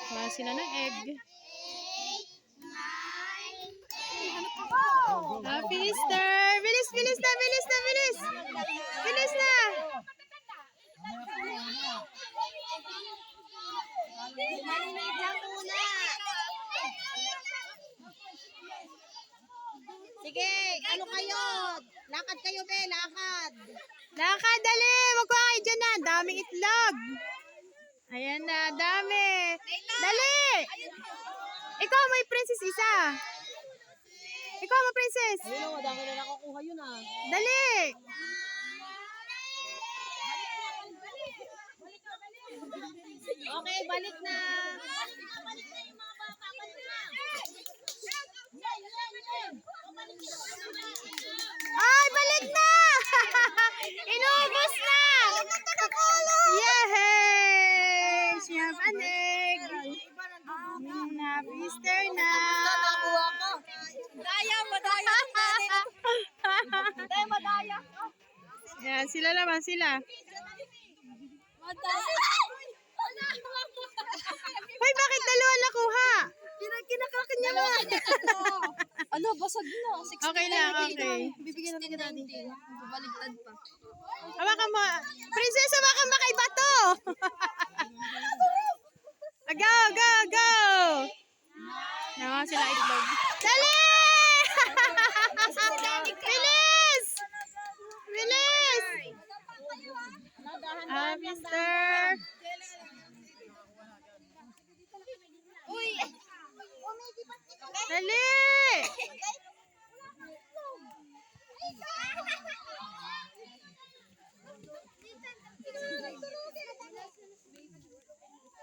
Kuha sila ng egg. Happy Easter! Bilis, bilis na, bilis na, bilis! Bilis na! Maliliit lang muna. Sige, ano kayo? Lakad kayo, be, lakad. Lakad, dali! Magkuha kayo dyan na. Daming itlog. Ayan na, dami. Dali! Ikaw, may princess isa. Ikaw, may princess. Ayun, madami na nakukuha yun ah. Dali! Okay, balik na. Ay, balik na! Inubos na! Yay! Siya panig! Happy Easter na! Daya, madaya. Daya, madaya. Ayan, sila naman sila. Madaya. Hoy, bakit dalawa nakuha? Kinakakin niya nga. Ano, basag na. Okay lang, okay. Bibigyan natin kita dito. Baligtad pa. Hawakan mo. Princess, hawakan mo kay bato. Go, go, go. Nawa sila itlog. Dali! Bilis! Bilis! Mister! Uy! Dali!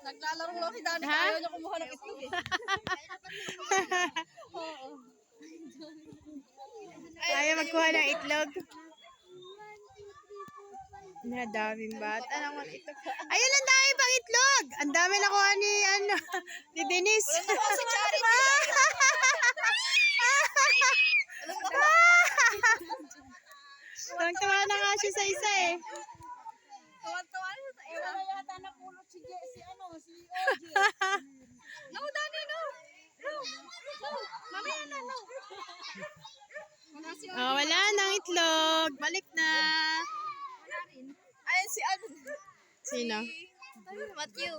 Naglalaro lang si Dani. Ha? Ayaw niya kumuha ng itlog eh. Ayaw magkuha ng itlog. Daming bata naman itlog. Ayun, ang dami pang itlog. Ang dami nakuha ni, ni Denise. Si Charity. Tuwang-tuwa na nga siya sa isa eh. Tuwan-tuwa siya sa iyo. Wala yata napulot si OJ. No, Dani, no. No. No. Mamaya na, no. Wala si Wala nang itlog. Balik na. Ayun si ano. Sino? Matthew.